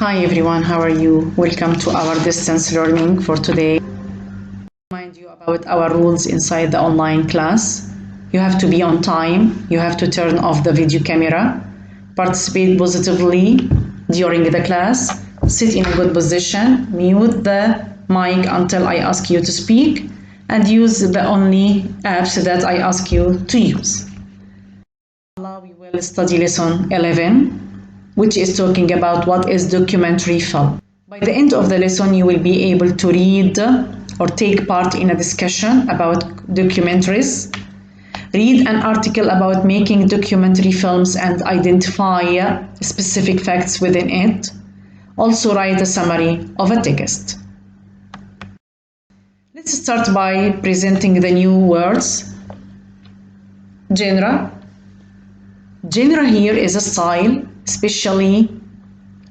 Hi everyone, how are you? Welcome to our distance learning for today. Remind you about our rules inside the online class. You have to be on time, you have to turn off the video camera, participate positively during the class, sit in a good position, mute the mic until I ask you to speak, and use the only apps that I ask you to use. Now we will study lesson 11, which is talking about what is documentary film. By the end of the lesson, you will be able to read or take part in a discussion about documentaries, read an article about making documentary films and identify specific facts within it. Also write a summary of a text. Let's start by presenting the new words. Genre. Genre here is a style, especially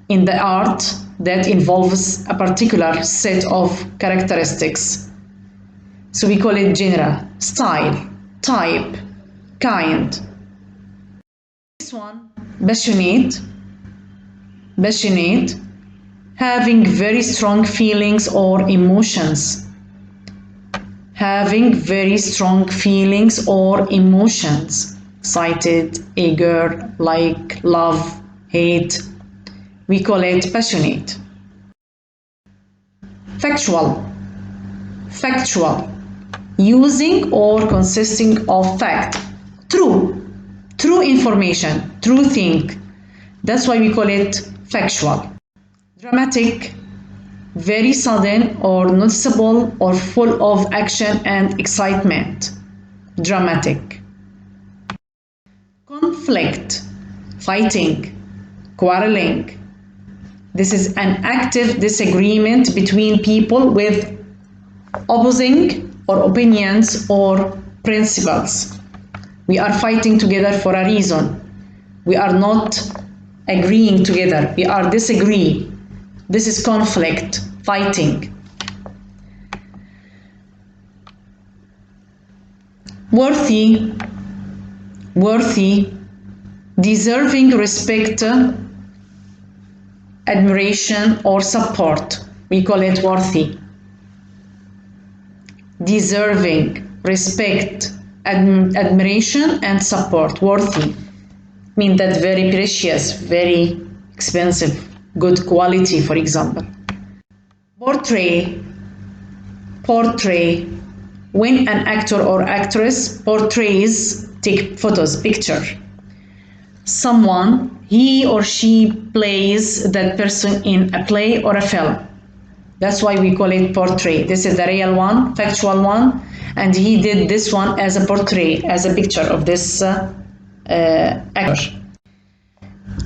in the art that involves a particular set of characteristics. So we call it genre, style, type, kind. This one, passionate, having very strong feelings or emotions. Having very strong feelings or emotions. Excited, eager, like, love, hate. We call it passionate. Factual. Using or consisting of fact. True information, true thing. That's why we call it factual. Dramatic. Very sudden or noticeable or full of action and excitement. Dramatic. Conflict. Fighting. Quarreling. This is an active disagreement between people with opposing or opinions or principles. We are fighting together for a reason. We are not agreeing together. We are disagree. This is conflict, fighting. Worthy, deserving respect, admiration or support. We call it worthy. Deserving respect, admiration and support. Worthy mean that very precious, very expensive, good quality, for example. Portray. When an actor or actress portrays, take photos, picture, someone, he or she plays that person in a play or a film. That's why we call it portray. This is the real one, factual one, and he did this one as a portrait, as a picture of this actor.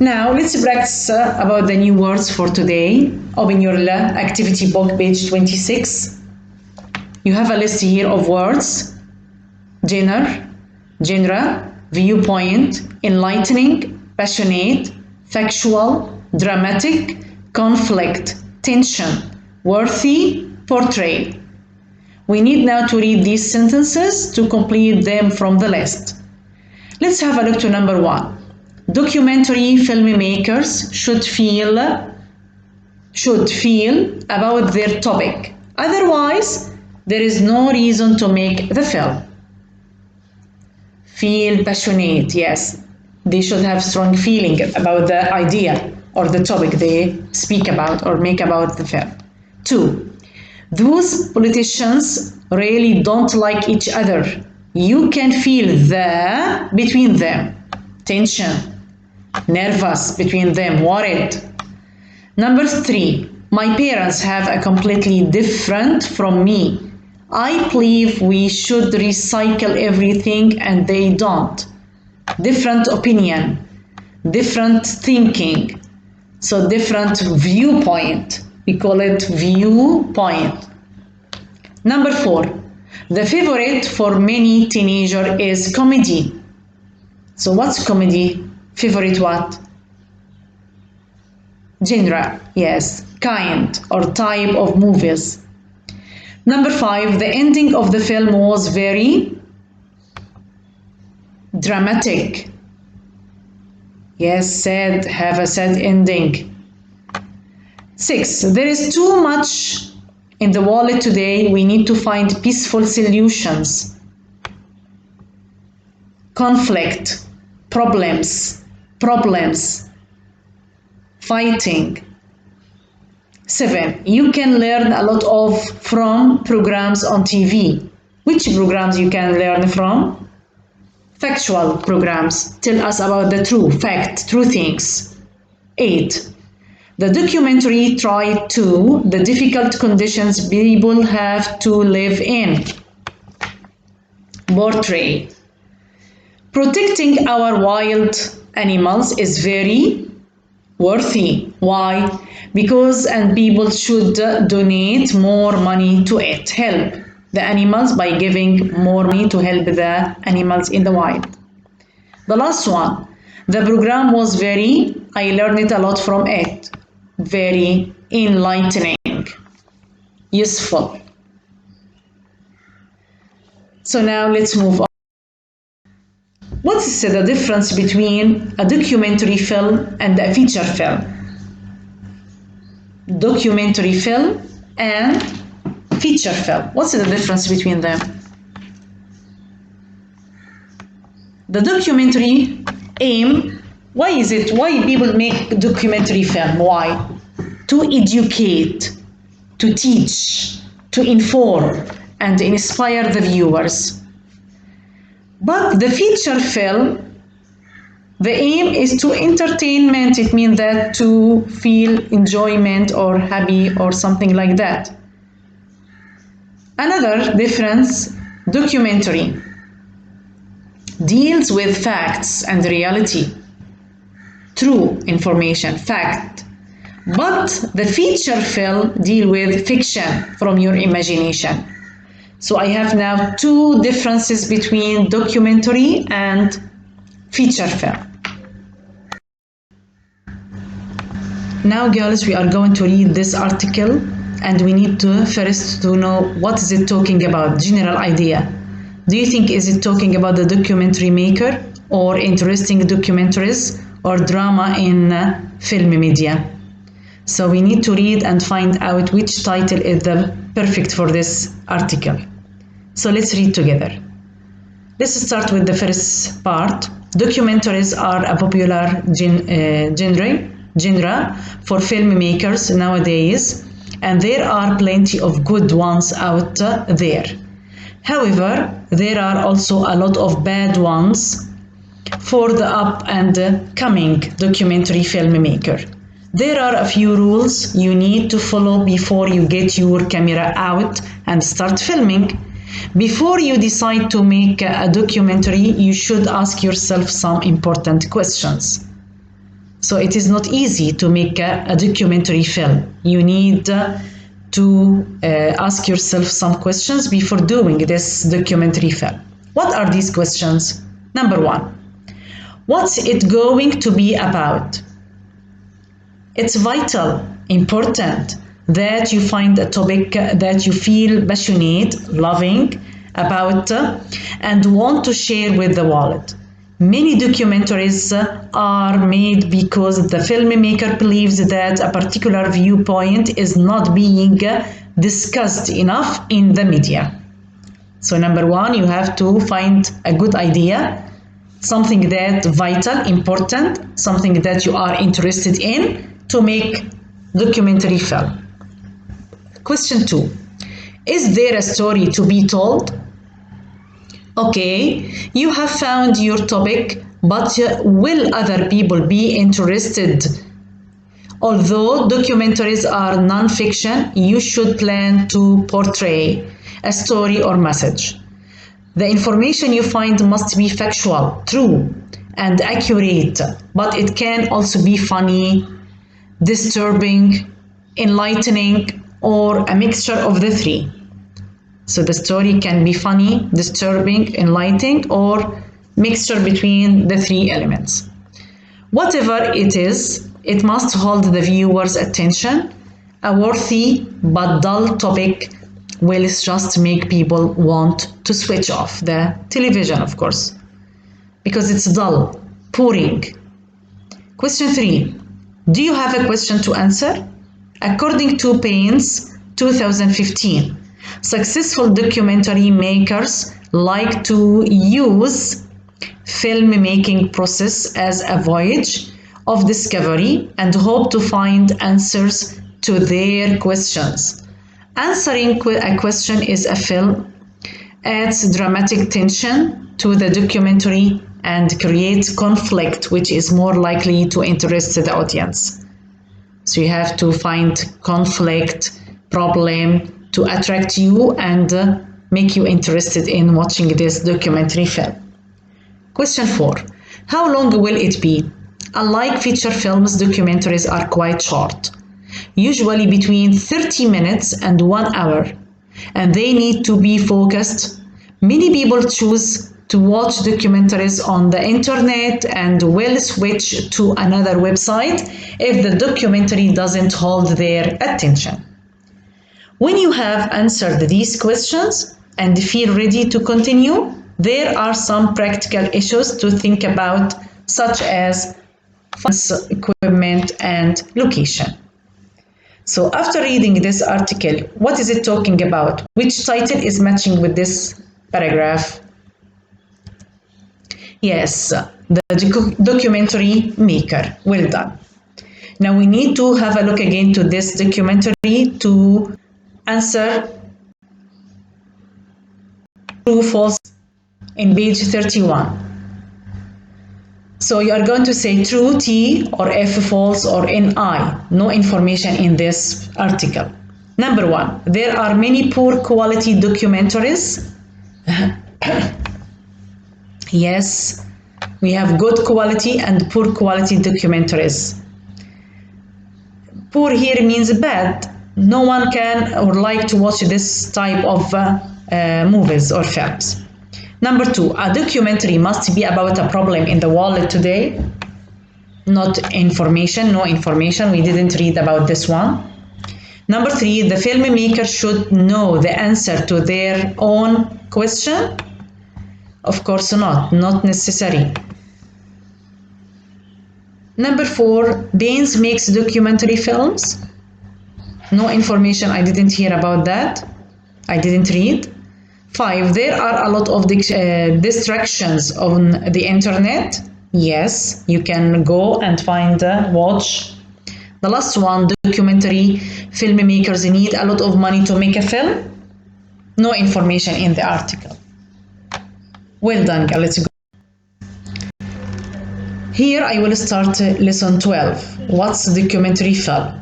Now let's practice about the new words for today. Open your activity book, page 26. You have a list here of words. Genre, viewpoint, enlightening, passionate, factual, dramatic, conflict, tension, worthy, portray. We need now to read these sentences to complete them from the list. Let's have a look to number 1. Documentary filmmakers should feel about their topic. Otherwise, there is no reason to make the film. Feel passionate, yes. They should have strong feeling about the idea or the topic they speak about or make about the film. 2. Those politicians really don't like each other. You can feel the between them. Tension. Nervous between them. Worried. Number 3. My parents have a completely different from me. I believe we should recycle everything and they don't. Different opinion, different thinking, so different viewpoint. We call it viewpoint. Number 4. The favorite for many teenagers is comedy. So what's comedy? Favorite what? Genre, yes, kind or type of movies. Number 5, the ending of the film was very dramatic. Yes, sad, have a sad ending. 6. There is too much in the world today. We need to find peaceful solutions. Conflict, problems, fighting. 7. You can learn a lot from programs on TV. Which programs you can learn from? Factual programs. Tell us about the true things. 8. The documentary tried to the difficult conditions people have to live in. Portray. Protecting our wild animals is very worthy. Why? Because people should donate more money to it. Help the animals by giving more money to help the animals in the wild. The last one. The program was I learned a lot from it. Very enlightening. Useful. So now let's move on. What is the difference between a documentary film and a feature film? Documentary film and feature film. What's the difference between them? The documentary aim, why people make documentary film? Why? To educate, to teach, to inform, and inspire the viewers. But the feature film, the aim is to entertainment. It means that to feel enjoyment or happy or something like that. Another difference, documentary deals with facts and reality, true information, fact. But the feature film deals with fiction from your imagination. So I have now two differences between documentary and feature film. Now girls, we are going to read this article and we need to first to know what is it talking about, general idea. Do you think is it talking about the documentary maker or interesting documentaries or drama in film media? So we need to read and find out which title is the perfect for this article. So let's read together. Let's start with the first part. Documentaries are a popular genre for filmmakers nowadays, and there are plenty of good ones out there. However, there are also a lot of bad ones for the up and coming documentary filmmaker. There are a few rules you need to follow before you get your camera out and start filming. Before you decide to make a documentary, you should ask yourself some important questions. So it is not easy to make a documentary film. You need to ask yourself some questions before doing this documentary film. What are these questions? Number 1, what's it going to be about? It's vital, important that you find a topic that you feel passionate, loving about, and want to share with the world. Many documentaries are made because the filmmaker believes that a particular viewpoint is not being discussed enough in the media. So number 1, you have to find a good idea, something that vital, important, something that you are interested in to make documentary film. Question 2, is there a story to be told? Okay, you have found your topic, but will other people be interested? Although documentaries are non-fiction, you should plan to portray a story or message. The information you find must be factual, true, and accurate, but it can also be funny, disturbing, enlightening, or a mixture of the three. So the story can be funny, disturbing, enlightening, or mixture between the three elements. Whatever it is, it must hold the viewer's attention. A worthy but dull topic will just make people want to switch off the television, of course, because it's dull, boring. Question 3, do you have a question to answer? According to Payne's 2015, successful documentary makers like to use filmmaking process as a voyage of discovery and hope to find answers to their questions. Answering a question is a film adds dramatic tension to the documentary and creates conflict, which is more likely to interest the audience. So you have to find conflict, problem to attract you and make you interested in watching this documentary film. Question 4. How long will it be? Unlike feature films, documentaries are quite short, usually between 30 minutes and 1 hour, and they need to be focused. Many people choose to watch documentaries on the internet and will switch to another website if the documentary doesn't hold their attention. When you have answered these questions and feel ready to continue, there are some practical issues to think about, such as funds, equipment, and location. So after reading this article, what is it talking about? Which title is matching with this paragraph? Yes, the documentary maker. Well done. Now we need to have a look again to this documentary to answer true, false in page 31. So you are going to say true T or F false or NI. No information in this article. Number 1, there are many poor quality documentaries. Yes, we have good quality and poor quality documentaries. Poor here means bad. No one can or like to watch this type of movies or films. Number 2, a documentary must be about a problem in the world today. Not information, no information. We didn't read about this one. Number 3, the filmmaker should know the answer to their own question. Of course not necessary. Number 4, Baines makes documentary films. No information, I didn't hear about that. I didn't read. 5, there are a lot of distractions on the internet. Yes, you can go and find, watch. The last one, documentary filmmakers need a lot of money to make a film. No information in the article. Well done, let's go. Here I will start lesson 12. What's documentary film?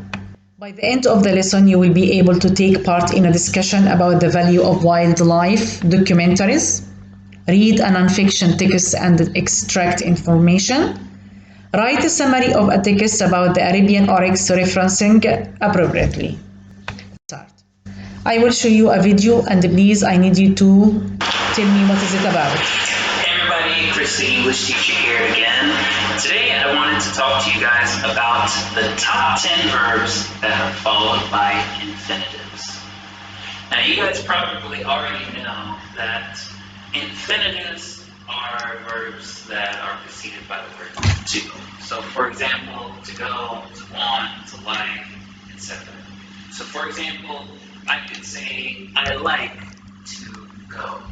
By the end of the lesson, you will be able to take part in a discussion about the value of wildlife documentaries, read a non-fiction text and extract information, write a summary of a text about the Arabian oryx referencing appropriately. Start. I will show you a video and please I need you to tell me what is it about. Hey everybody, Chris the English teacher here again. Today I wanted to talk to you guys about the top 10 verbs that are followed by infinitives. Now you guys probably already know that infinitives are verbs that are preceded by the word to. So for example, to go, to want, to like, etc. So for example, I could say, I like to go.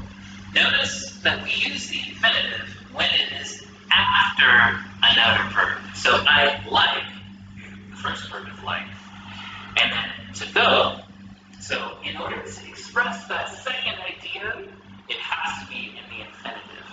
Notice that we use the infinitive when it is after another verb. So I like, the first verb is like, and then to go. So in order to express that second idea, it has to be in the infinitive.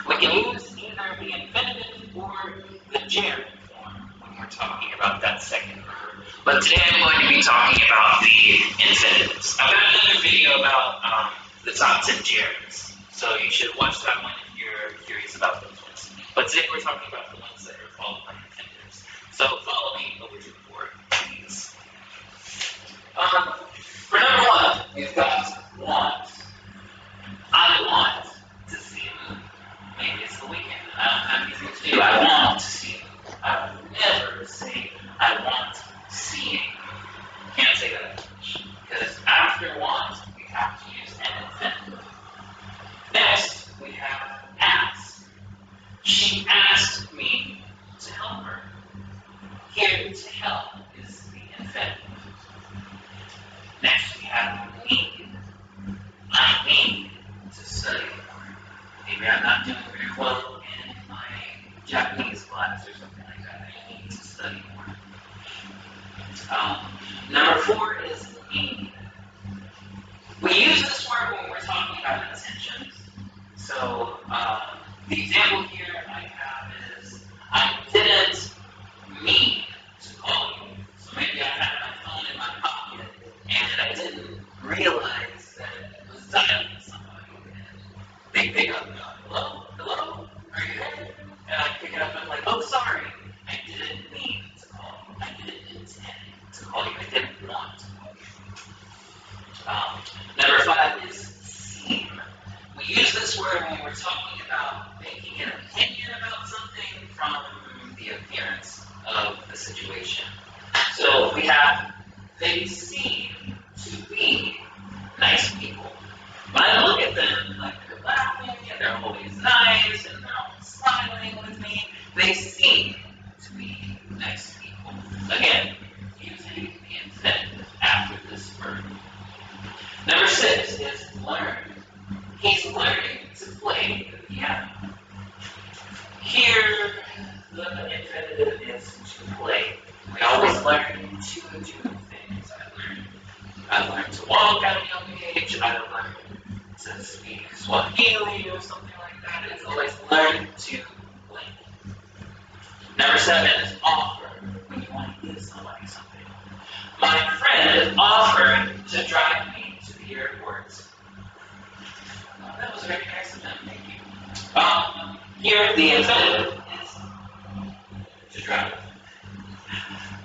We can use either the infinitive or the gerund form when we're talking about that second verb. But today I'm going to be talking about the infinitives. I've got another video about the top 10 gerunds, so you should watch that one if you're curious about those ones. But today we're talking about the ones that are followed by infinitives. So follow me over to the board, please. For number 1, we've got want. I want to see a movie. Maybe it's the weekend and I don't have anything to do. I want to see a movie. I would never say I want seeing. Can't say that much. Because after want, we have to use an infinitive. Next, we have ask. She asked me to help her. Here, to help is the infinitive. Next, we have need. I need to study more. Maybe I'm not doing very well in my Japanese class or something like that. I need to study more. Number 4 is need. We use this word when we're talking about intentions. So the example here I have is, I didn't mean to call you. So maybe I had my phone in my pocket and I didn't realize that it was dialing somebody. And they pick up and go, hello, hello, are you there? And I pick it up and I'm like, oh, sorry, I didn't mean to call you. I didn't intend to call you. I didn't want to call you. Number 5 is seem. We use this word when we're talking about making an opinion about something from the appearance of the situation. So we have, they seem to be nice people. When I look at them, like they're laughing and they're always nice and they're always smiling with me, they seem to be nice people. Again, using the infinitive after this verb. Number 6 is learn. He's learning to play the piano. Here, the infinitive is to play. We always learn to do things. I learned to walk at a young age. I learned to speak Swahili or something like that. It's always learn to play. Number 7 is offer. When you want to give somebody something. My friend offered to drive me to the airport. That was very nice of them, thank you. Here, the infinitive is to drive.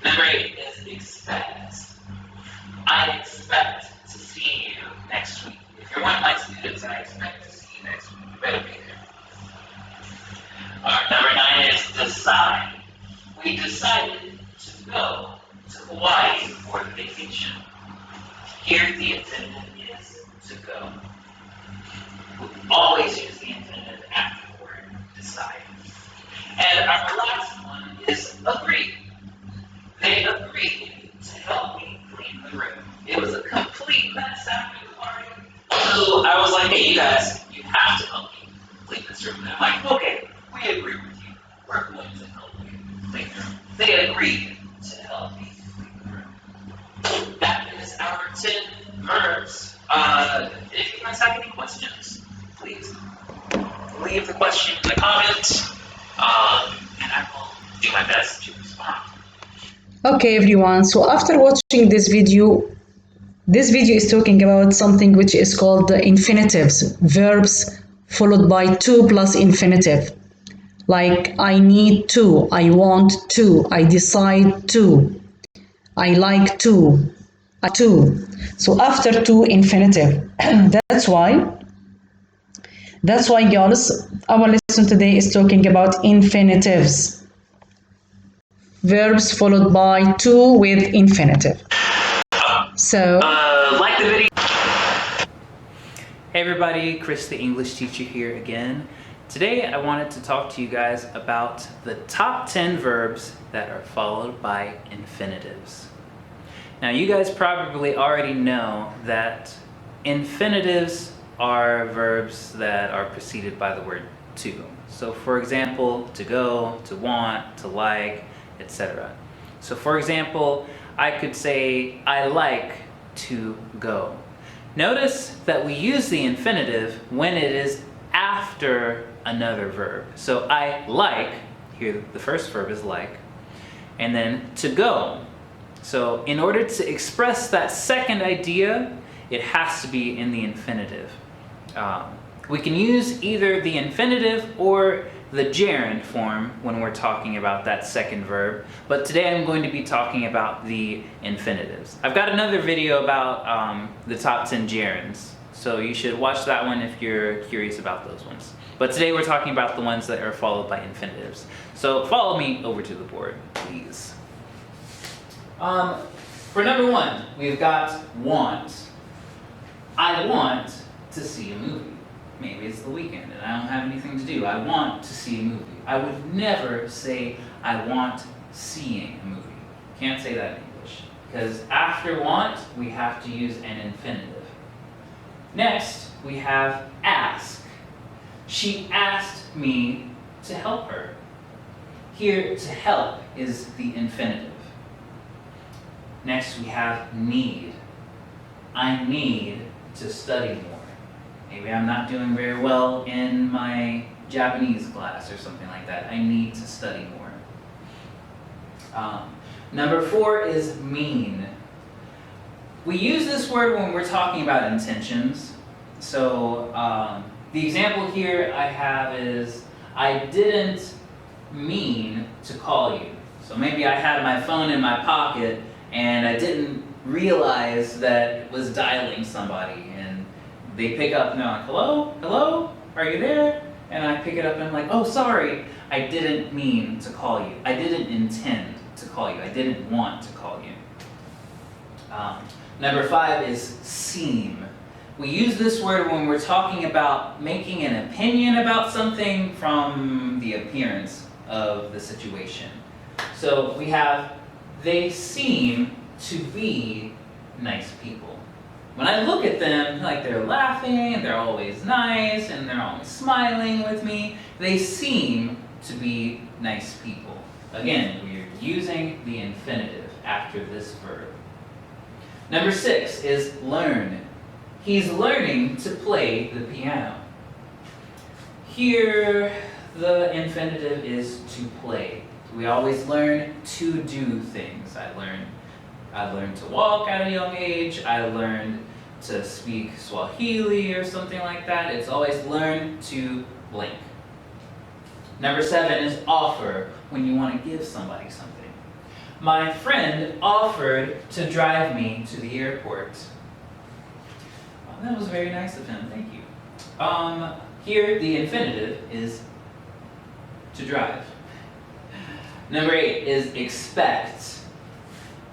Number 8 is expect. I expect to see you next week. If you're one of my students, I expect to see you next week. You better be there. Alright, number 9 is decide. We decided to go to Hawaii for the vacation. Here, the infinitive is to go. We always use the infinitive after the word decide. And our last one is agree. They agreed to help me clean the room. It was a complete mess after the party. So I was like, hey, you guys, you have to help me clean this room. And I'm like, okay, we agree with you. We're going to help you clean the room. They agreed to help me clean the room. That is our 10 verbs. If you guys have any questions, please leave the question in the comments, and I will do my best to respond. Okay, everyone. So after watching this video is talking about something which is called the infinitives, verbs followed by to plus infinitive. Like I need to, I want to, I decide to, I like to, to. So after to infinitive. That's why girls, our lesson today is talking about infinitives. Verbs followed by to with infinitive. So like the video. Hey everybody, Chris the English teacher here again. Today I wanted to talk to you guys about the top 10 verbs that are followed by infinitives. Now you guys probably already know that infinitives are verbs that are preceded by the word to. So for example, to go, to want, to like, etc. So for example, I could say, I like to go. Notice that we use the infinitive when it is after another verb. So I like, here the first verb is like, and then to go. So in order to express that second idea, it has to be in the infinitive. We can use either the infinitive or the gerund form when we're talking about that second verb, but today I'm going to be talking about the infinitives. I've got another video about the top 10 gerunds, so you should watch that one if you're curious about those ones. But today we're talking about the ones that are followed by infinitives. So follow me over to the board, please. For number 1, we've got want. I want to see a movie. Maybe it's the weekend and I don't have anything to do. I want to see a movie. I would never say I want seeing a movie. Can't say that in English. because after want, we have to use an infinitive. Next, we have ask. She asked me to help her. Here, to help is the infinitive. Next, we have need. I need to study more. Maybe I'm not doing very well in my Japanese class or something like that. I need to study more. Number 4 is mean. We use this word when we're talking about intentions. So the example here I have is, I didn't mean to call you. So maybe I had my phone in my pocket and I didn't realize that it was dialing somebody, and they pick up and they're like, hello, hello, are you there? And I pick it up and I'm like, oh, sorry, I didn't mean to call you. I didn't intend to call you. I didn't want to call you. Number 5 is seem. We use this word when we're talking about making an opinion about something from the appearance of the situation. So we have, they seem to be nice people. When I look at them, like they're laughing, and they're always nice, and they're always smiling with me, they seem to be nice people. Again, we're using the infinitive after this verb. Number 6 is learn. He's learning to play the piano. Here, the infinitive is to play. We always learn to do things. I learned to walk at a young age. I learned to speak Swahili or something like that. It's always learn to blank. Number 7 is offer, when you want to give somebody something. My friend offered to drive me to the airport. Well, that was very nice of him, thank you. Here, the infinitive is to drive. Number 8 is expect.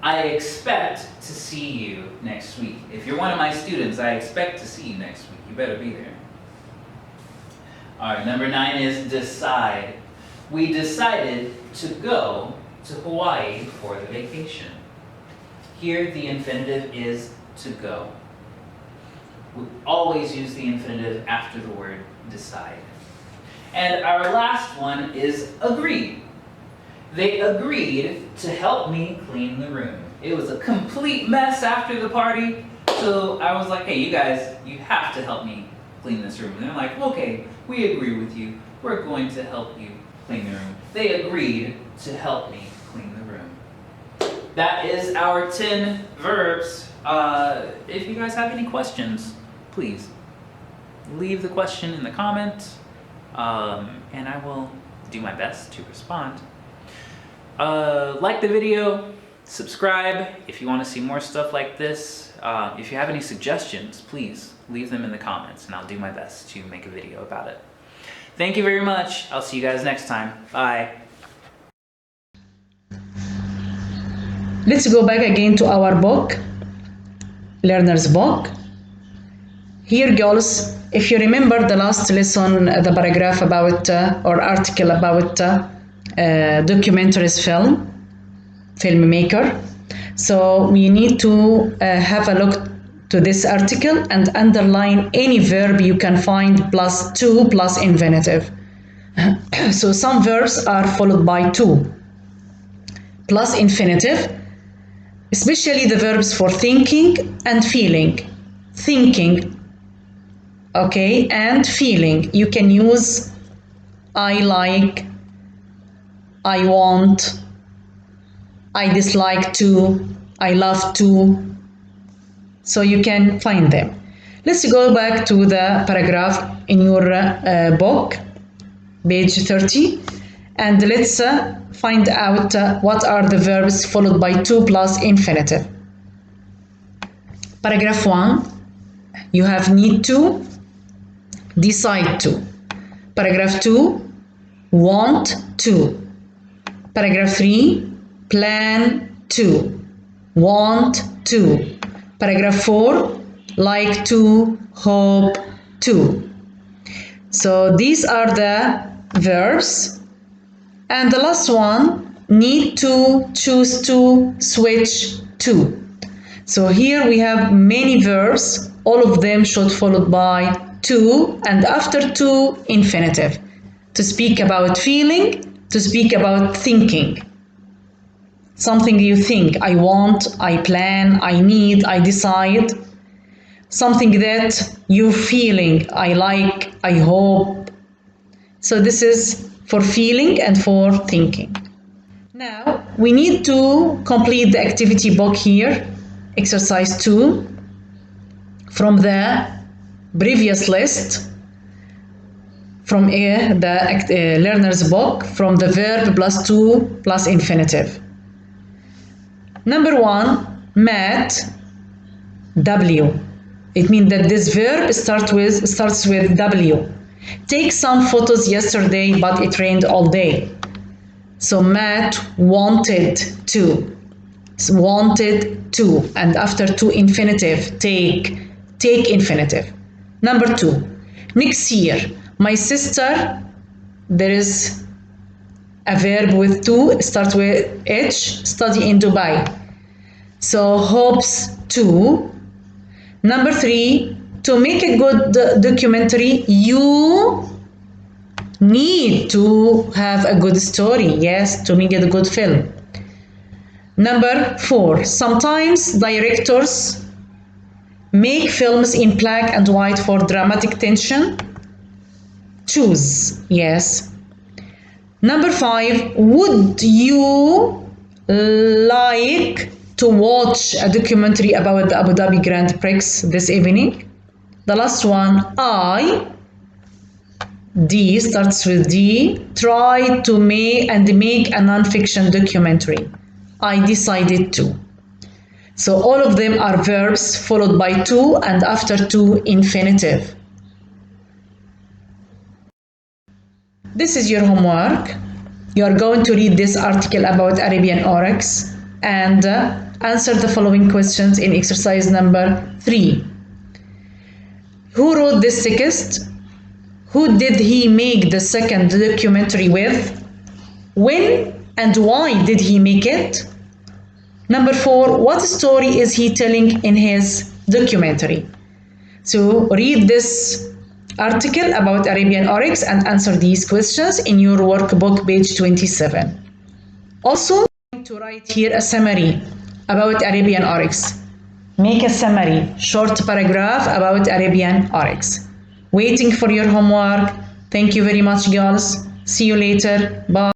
I expect to see you next week. If you're one of my students, I expect to see you next week. You better be there. All right, number 9 is decide. We decided to go to Hawaii for the vacation. Here, the infinitive is to go. We always use the infinitive after the word decide. And our last one is agree. They agreed to help me clean the room. It was a complete mess after the party, so I was like, hey, you guys, you have to help me clean this room. And they're like, okay, we agree with you. We're going to help you clean the room. They agreed to help me clean the room. That is our 10 verbs. If you guys have any questions, please leave the question in the comment, and I will do my best to respond. Like the video, subscribe if you want to see more stuff like this. If you have any suggestions, please leave them in the comments and I'll do my best to make a video about it. Thank you very much. I'll see you guys next time. Bye. Let's go back again to our book, Learner's Book. Here, girls, if you remember the last lesson, the paragraph about or article about documentaries filmmaker. So we need to have a look to this article and underline any verb you can find plus to plus infinitive. So some verbs are followed by to plus infinitive, especially the verbs for thinking and feeling. Thinking, okay, and feeling. You can use I like, I want, I dislike to, I love to. So you can find them. Let's go back to the paragraph in your book, page 30, and let's find out what are the verbs followed by to plus infinitive. Paragraph 1, you have need to, decide to. Paragraph 2, want to. Paragraph 3, plan to, want to. Paragraph 4, like to, hope to. So these are the verbs. And the last one, need to, choose to, switch to. So here we have many verbs, all of them should followed by to, and after to, infinitive. To speak about feeling, to speak about thinking. Something you think, I want, I plan, I need, I decide. Something that you're feeling, I like, I hope. So this is for feeling and for thinking. Now we need to complete the activity book here, exercise 2, from the previous list, from the learner's book, from the verb plus to plus infinitive. Number 1, met, W. It means that this verb starts with W. Take some photos yesterday, but it rained all day. So Matt wanted to. Wanted to. And after to, infinitive. Take infinitive. Number 2. Next year, my sister, there is a verb with to, starts with H, study in Dubai. So hopes to. Number 3, to make a good documentary, you need to have a good story. Yes, to make it a good film. Number 4, sometimes directors make films in black and white for dramatic tension. Choose. Yes. Number 5, would you like to watch a documentary about the Abu Dhabi Grand Prix this evening? The last one, D starts with D, try to make a non-fiction documentary. I decided to. So all of them are verbs followed by to and after to, infinitive. This is your homework. You are going to read this article about Arabian oryx and answer the following questions in exercise number 3. Who wrote this text? Who did he make the second documentary with? When and why did he make it? Number 4, what story is he telling in his documentary? So read this article about Arabian oryx and answer these questions in your workbook, page 27. Also, I'm going to write here a summary about Arabian oryx. Make a summary, short paragraph about Arabian oryx. Waiting for your homework. Thank you very much, girls. See you later. Bye.